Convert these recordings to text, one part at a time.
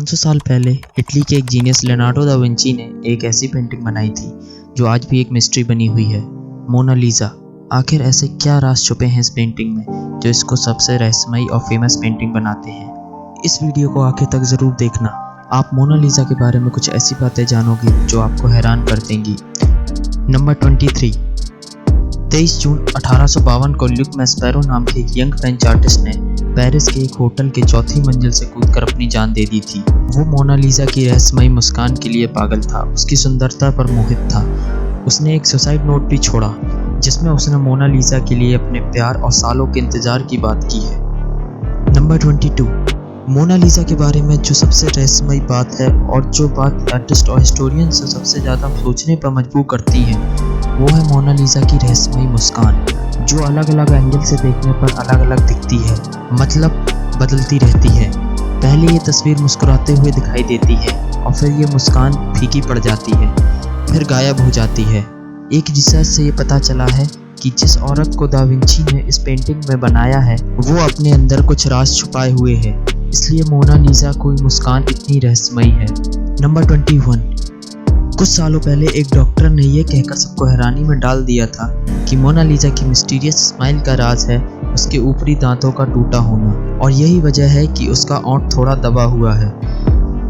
सौ साल पहले इटली के एक जीनियस लियोनार्डो दा विंची ने एक ऐसी पेंटिंग बनाई थी जो आज भी एक मिस्ट्री बनी हुई है, मोनालिसा। आखिर ऐसे क्या राज छुपे हैं इस पेंटिंग में जो इसको सबसे रहस्यमयी और फेमस पेंटिंग बनाते हैं। इस वीडियो को आखिर तक ज़रूर देखना। आप मोनालिसा के बारे में कुछ ऐसी बातें जानोगे जो आपको हैरान कर देंगी। नंबर 23। 23 जून 1852 को ल्यूक मैस्पेरो नाम के एक यंग फ्रेंच आर्टिस्ट ने पेरिस के एक होटल के चौथी मंजिल से कूदकर अपनी जान दे दी थी। वो मोनालिसा की रहस्यमयी मुस्कान के लिए पागल था, उसकी सुंदरता पर मोहित था। उसने एक सुसाइड नोट भी छोड़ा जिसमें उसने मोनालिसा के लिए अपने प्यार और सालों के इंतजार की बात की है। नंबर 22। मोनालिसा के बारे में जो सबसे रहस्यमयी बात है और जो बात आर्टिस्ट और हिस्टोरियन से सबसे ज़्यादा सोचने पर मजबूर करती है वो है मोनालिसा की रहस्यमयी मुस्कान, जो अलग अलग एंगल से देखने पर अलग अलग दिखती है, मतलब बदलती रहती है। पहले ये तस्वीर मुस्कुराते हुए दिखाई देती है और फिर ये मुस्कान फीकी पड़ जाती है, फिर गायब हो जाती है। एक रिसर्च से ये पता चला है कि जिस औरत को दा विंची ने इस पेंटिंग में बनाया है वो अपने अंदर कुछ राज छुपाए हुए है, इसलिए मोनालिसा की मुस्कान इतनी रहस्यमयी है। नंबर 21। कुछ सालों पहले एक डॉक्टर ने यह कहकर सबको हैरानी में डाल दिया था कि मोनालिसा की मिस्टीरियस स्माइल का राज है उसके ऊपरी दांतों का टूटा होना, और यही वजह है कि उसका ओंठ थोड़ा दबा हुआ है।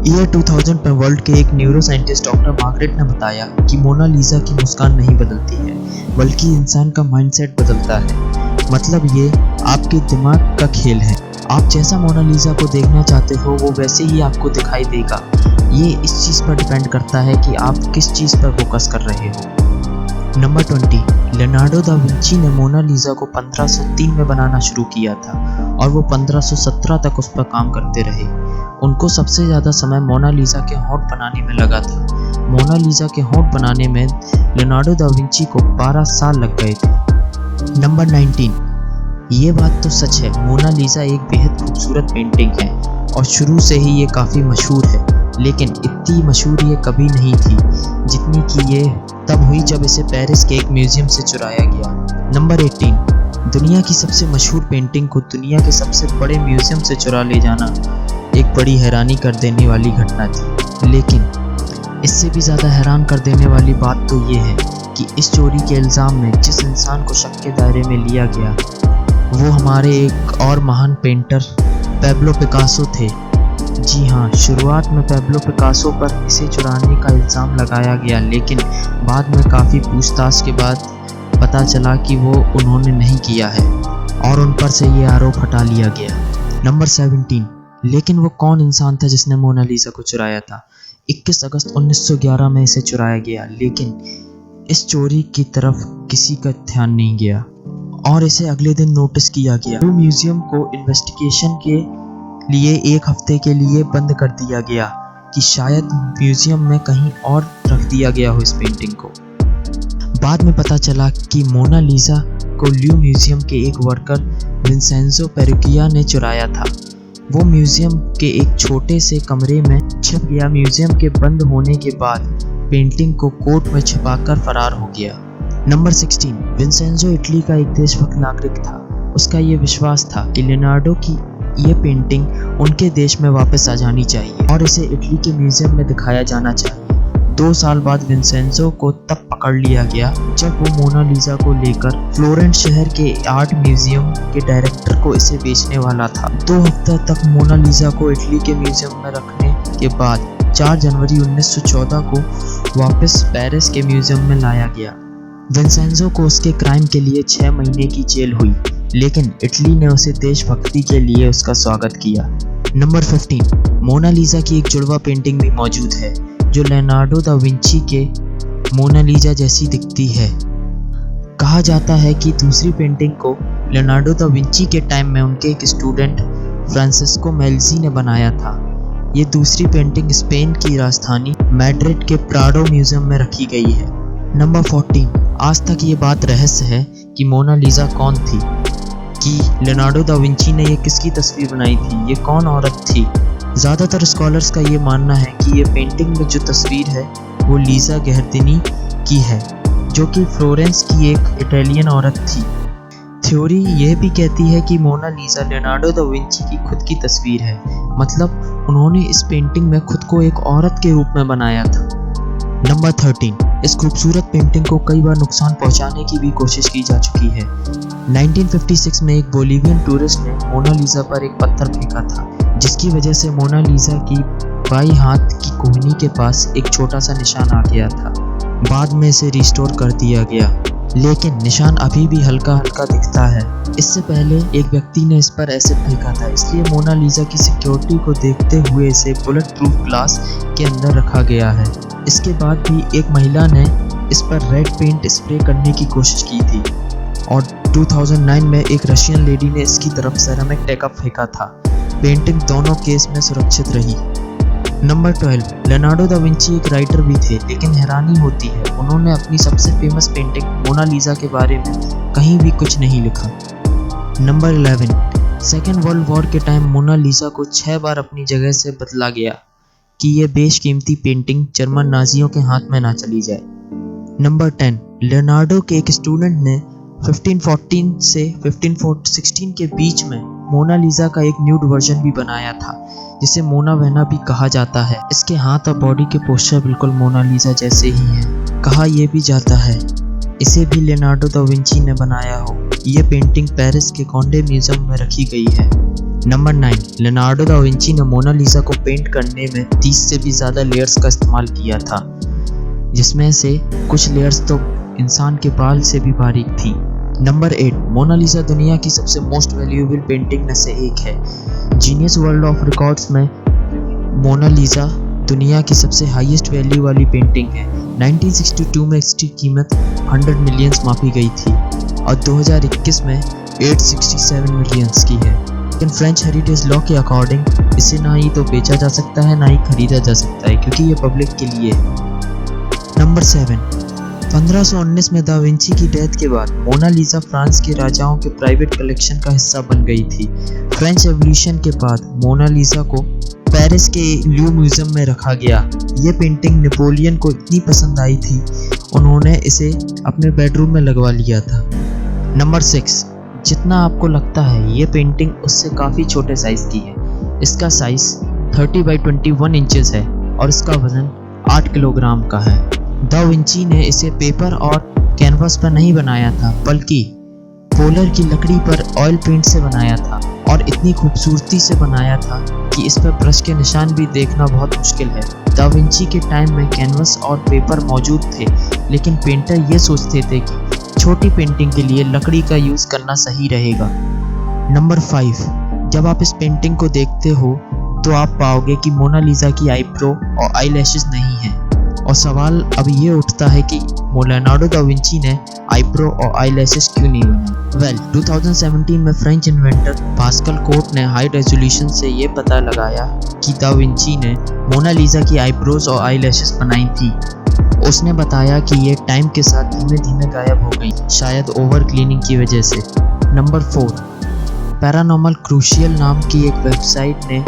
ईयर 2000 में वर्ल्ड के एक न्यूरो साइंटिस्ट डॉक्टर मार्गरेट ने बताया कि मोनालिसा की मुस्कान नहीं बदलती है बल्कि इंसान का माइंडसेट बदलता है। मतलब ये आपके दिमाग का खेल है। आप जैसा मोनालिसा को देखना चाहते हो वो वैसे ही आपको दिखाई देगा। ये इस चीज़ पर डिपेंड करता है कि आप किस चीज़ पर फोकस कर रहे हो। नंबर 20। लियोनार्डो दा विंची ने मोनालिसा को 1503 में बनाना शुरू किया था और वो 1517 तक उस पर काम करते रहे। उनको सबसे ज़्यादा समय मोनालिसा के होंठ बनाने में लगा था। मोनालिसा के होंठ बनाने में लियोनार्डो दा विंची को 12 साल लग गए थे। नंबर 19। ये बात तो सच है, मोनालिसा एक बेहद खूबसूरत पेंटिंग है और शुरू से ही ये काफ़ी मशहूर है, लेकिन इतनी मशहूर ये कभी नहीं थी जितनी कि ये तब हुई जब इसे पेरिस के एक म्यूजियम से चुराया गया। नंबर 18। दुनिया की सबसे मशहूर पेंटिंग को दुनिया के सबसे बड़े म्यूजियम से चुरा ले जाना एक बड़ी हैरानी कर देने वाली घटना थी, लेकिन इससे भी ज़्यादा हैरान कर देने वाली बात तो ये है कि इस चोरी के इल्ज़ाम में जिस इंसान को शक के दायरे में लिया गया वो हमारे एक और महान पेंटर पैब्लो पिकासो थे। जी हाँ, शुरुआत में पैब्लो पिकासो पर इसे चुराने का इल्ज़ाम लगाया गया, लेकिन बाद में काफ़ी पूछताछ के बाद पता चला कि वो उन्होंने नहीं किया है और उन पर से ये आरोप हटा लिया गया। नंबर 17। लेकिन वो कौन इंसान था जिसने मोनालिसा को चुराया था? 21 अगस्त 1911 में इसे चुराया गया, लेकिन इस चोरी की तरफ किसी का ध्यान नहीं गया और इसे अगले दिन नोटिस किया गया। म्यूजियम को इन्वेस्टिगेशन के लिए एक हफ्ते के लिए बंद कर दिया गया कि शायद म्यूजियम में कहीं और रख दिया गया हो इस पेंटिंग को। बाद में पता चला कि मोनालिसा को ल्यू म्यूजियम के एक वर्कर विंसेंजो पेरुगिया ने चुराया था। वो म्यूजियम के एक छोटे से कमरे में छिप गया। म्यूजियम के बंद होने के बाद पेंटिंग को कोट में छिपाकर फरार हो गया। नंबर 16। विंसेंजो इटली का एक देशभक्त नागरिक था। उसका ये विश्वास था कि लियोनार्डो की ये पेंटिंग उनके देश में वापस आ जानी चाहिए और इसे इटली के म्यूजियम में दिखाया जाना चाहिए। 2 साल बाद विंसेंजो को तब पकड़ लिया गया जब वो मोनालिसा को लेकर फ्लोरेंस शहर के आर्ट म्यूजियम के डायरेक्टर को इसे बेचने वाला था। 2 हफ्ते तक मोनालिसा को इटली के म्यूजियम में रखने के बाद 4 जनवरी 1914 को वापस पेरिस के म्यूजियम में लाया गया। विंसेंजो को उसके क्राइम के लिए 6 महीने की जेल हुई, लेकिन इटली ने उसे देशभक्ति के लिए उसका स्वागत किया। नंबर 15। मोनालिसा की एक जुड़वा पेंटिंग भी मौजूद है जो लियोनार्डो दा विंची के मोनालिसा जैसी दिखती है। कहा जाता है कि दूसरी पेंटिंग को लियोनार्डो दा विंची के टाइम में उनके एक स्टूडेंट फ्रांसिस्को मेल्ज़ी ने बनाया था। ये दूसरी पेंटिंग स्पेन की राजधानी मैड्रिड के प्राडो म्यूजियम में रखी गई है। नंबर 14। आज तक ये बात रहस्य है कि मोनालिसा कौन थी, कि लियोनार्डो दा विंची ने ये किसकी तस्वीर बनाई थी, ये कौन औरत थी। ज़्यादातर स्कॉलर्स का ये मानना है कि ये पेंटिंग में जो तस्वीर है वो लीज़ा गेर्दिनी की है, जो कि फ्लोरेंस की एक इटालियन औरत थी। थ्योरी यह भी कहती है कि मोनालिसा लियोनार्डो दा विंची की खुद की तस्वीर है, मतलब उन्होंने इस पेंटिंग में खुद को एक औरत के रूप में बनाया था। नंबर 13, इस खूबसूरत पेंटिंग को कई बार नुकसान पहुंचाने की भी कोशिश की जा चुकी है। 1956 में एक बोलिवियन टूरिस्ट ने मोनालिसा पर एक पत्थर फेंका था, जिसकी वजह से मोनालिसा की बाईं हाथ की कोहनी के पास एक छोटा सा निशान आ गया था। बाद में इसे रिस्टोर कर दिया गया, लेकिन निशान अभी भी हल्का हल्का दिखता है। इससे पहले एक व्यक्ति ने इस पर एसिड फेंका था, इसलिए मोनालिसा की सिक्योरिटी को देखते हुए इसे बुलेट प्रूफ ग्लास के अंदर रखा गया है। इसके बाद भी एक महिला ने इस पर रेड पेंट स्प्रे करने की कोशिश की थी और 2009 में एक रशियन लेडी ने इसकी तरफ सेरामिक टेकअप फेंका था। पेंटिंग दोनों केस में सुरक्षित रही। नंबर 12, लियोनार्डो दा विंची एक राइटर भी थे, लेकिन हैरानी होती है उन्होंने अपनी सबसे फेमस पेंटिंग मोनालिसा के बारे में कहीं भी कुछ नहीं लिखा। नंबर 11, सेकेंड वर्ल्ड वॉर के टाइम मोनालिसा को 6 बार अपनी जगह से बदला गया कि ये बेशकीमती पेंटिंग जर्मन नाजियों के हाथ में ना चली जाए। नंबर 10, लियोनार्डो के एक स्टूडेंट ने 1514 से 1516 के बीच में मोनालिसा का एक न्यूड वर्जन भी बनाया था, जिसे मोना वेना भी कहा जाता है। इसके हाथ और बॉडी के पोस्चर बिल्कुल मोनालिसा जैसे ही हैं। कहा यह भी जाता है इसे भी लियोनार्डो दा विंची ने बनाया हो। ये पेंटिंग पेरिस के कॉन्डे म्यूजियम में रखी गई है। नंबर 9, लियोनार्डो दा विंची ने मोनालिसा को पेंट करने में 30 से भी ज़्यादा लेयर्स का इस्तेमाल किया था, जिसमें से कुछ लेयर्स तो इंसान के बाल से भी बारीक थी। नंबर 8, मोनालिसा दुनिया की सबसे मोस्ट वैल्यूएबल पेंटिंग में से एक है। जीनियस वर्ल्ड ऑफ रिकॉर्ड्स में मोनालिसा दुनिया की सबसे हाईएस्ट वैल्यू वाली पेंटिंग है। 1962 में इसकी कीमत 100 मिलियंस मापी गई थी और 2021 में 867 मिलियंस की है। लेकिन फ्रेंच हेरिटेज लॉ के अकॉर्डिंग इसे ना ही तो बेचा जा सकता है ना ही खरीदा जा सकता है, क्योंकि ये पब्लिक के लिए है। नंबर 7, 1519 में दा विंची की डेथ के बाद मोनालिसा फ्रांस के राजाओं के प्राइवेट कलेक्शन का हिस्सा बन गई थी। फ्रेंच रेवोल्यूशन के बाद मोनालिसा को पेरिस के लू म्यूजियम में रखा गया। ये पेंटिंग नेपोलियन को इतनी पसंद आई थी, उन्होंने इसे अपने बेडरूम में लगवा लिया था। नंबर 6, जितना आपको लगता है ये पेंटिंग उससे काफ़ी छोटे साइज़ की है। इसका साइज़ 30 बाई 21 इंचेस है और इसका वज़न 8 किलोग्राम का है। दा विंची ने इसे पेपर और कैनवास पर नहीं बनाया था, बल्कि पोलर की लकड़ी पर ऑयल पेंट से बनाया था और इतनी खूबसूरती से बनाया था कि इस पर ब्रश के निशान भी देखना बहुत मुश्किल है। दा विंची के टाइम में कैनवास और पेपर मौजूद थे, लेकिन पेंटर ये सोचते थे कि छोटी पेंटिंग के लिए लकड़ी का यूज़ करना सही रहेगा। नंबर 5, जब आप इस पेंटिंग को देखते हो तो आप पाओगे कि मोनालिसा की आईब्रो और आई लैशेस नहीं है, और सवाल अब ये उठता है कि लियोनार्डो दा विंची ने आईब्रो और आई लैशेस क्यों नहीं बनाई। 2017 में फ्रेंच इन्वेंटर पास्कल कोट ने हाई रेजोल्यूशन से ये पता लगाया कि दा विंची ने मोनालिसा की आईब्रोज और आई लैशेस बनाई थी। उसने बताया कि ये टाइम के साथ धीमे धीमे गायब हो गई, शायद ओवर क्लीनिंग की वजह से। नंबर 4, पैरानॉर्मल क्रूशियल नाम की एक वेबसाइट ने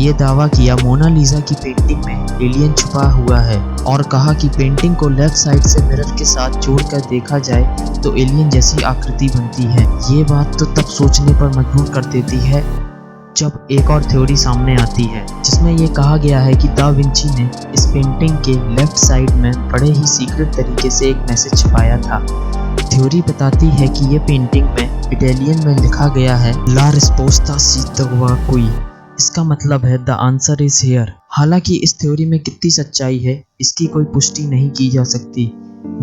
ये दावा किया मोनालिसा की पेंटिंग में एलियन छुपा हुआ है और कहा कि पेंटिंग को लेफ्ट साइड से मिरर के साथ जोड़कर देखा जाए तो एलियन जैसी आकृति बनती है। ये बात तो तब सोचने पर मजबूर कर देती है जब एक और थ्योरी सामने आती है, जिसमें ये कहा गया है कि दा विंची ने इस पेंटिंग के लेफ्ट साइड में बड़े ही सीक्रेट तरीके से एक मैसेज छुपाया था। थ्योरी बताती है कि ये पेंटिंग में इटालियन में लिखा गया है ला रिस्पोस्ता सी ट्रोवा qui। इसका मतलब है द आंसर इज हियर। हालांकि इस थ्योरी में कितनी सच्चाई है इसकी कोई पुष्टि नहीं की जा सकती।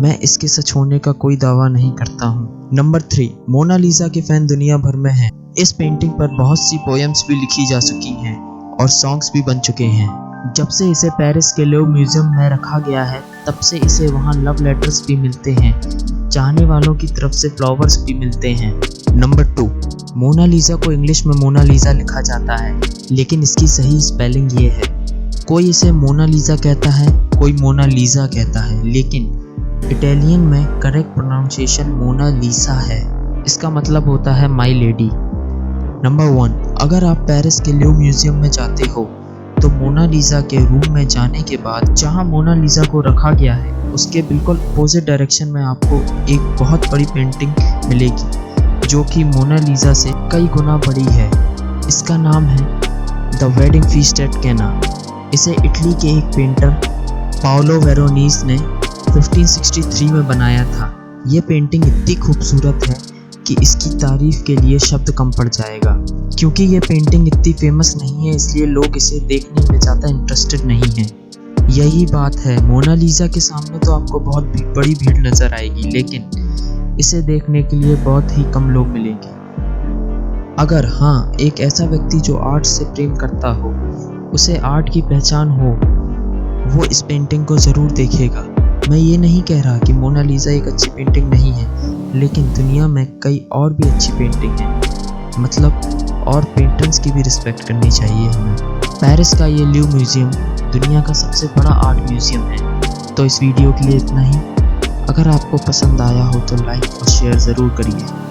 मैं इसके सच होने का कोई दावा नहीं करता हूँ। नंबर 3, मोनालिसा के फैन दुनिया भर में हैं। इस पेंटिंग पर बहुत सी पोएम्स भी लिखी जा चुकी हैं और सॉन्ग्स भी बन चुके हैं। जब से इसे पेरिस के लव म्यूजियम में रखा गया है तब से इसे वहाँ लव लेटर्स भी मिलते हैं, चाहने वालों की तरफ से फ्लावर्स भी मिलते हैं। नंबर 2, मोनालिसा को इंग्लिश में मोनालिसा लिखा जाता है, लेकिन इसकी सही स्पेलिंग ये है। कोई इसे मोनालिसा कहता है, कोई मोनालिसा कहता है, लेकिन इटालियन में करेक्ट प्रोनाउंसिएशन मोनालिसा है। इसका मतलब होता है माई लेडी। नंबर 1, अगर आप पेरिस के लव म्यूजियम में जाते हो तो मोनालिसा के रूम में जाने के बाद जहां मोनालिसा को रखा गया है उसके बिल्कुल अपोजिट डायरेक्शन में आपको एक बहुत बड़ी पेंटिंग मिलेगी जो कि मोनालिसा से कई गुना बड़ी है। इसका नाम है द वेडिंग फीस्ट एट कैना। इसे इटली के एक पेंटर पाओलो वेरोनीज ने 1563 में बनाया था। ये पेंटिंग इतनी खूबसूरत है कि इसकी तारीफ के लिए शब्द कम पड़ जाएगा। क्योंकि ये पेंटिंग इतनी फेमस नहीं है, इसलिए लोग इसे देखने में ज़्यादा इंटरेस्टेड नहीं हैं। यही बात है, मोनालिसा के सामने तो आपको बहुत बड़ी भीड़ नज़र आएगी, लेकिन इसे देखने के लिए बहुत ही कम लोग मिलेंगे। अगर हाँ, एक ऐसा व्यक्ति जो आर्ट से प्रेम करता हो, उसे आर्ट की पहचान हो, वो इस पेंटिंग को ज़रूर देखेगा। मैं ये नहीं कह रहा कि मोनालिसा एक अच्छी पेंटिंग नहीं है, लेकिन दुनिया में कई और भी अच्छी पेंटिंग हैं। मतलब और पेंटर्स की भी रिस्पेक्ट करनी चाहिए हमें। पेरिस का ये ल्यू म्यूज़ियम दुनिया का सबसे बड़ा आर्ट म्यूज़ियम है। तो इस वीडियो के लिए इतना ही। अगर आपको पसंद आया हो तो लाइक और शेयर ज़रूर करिए।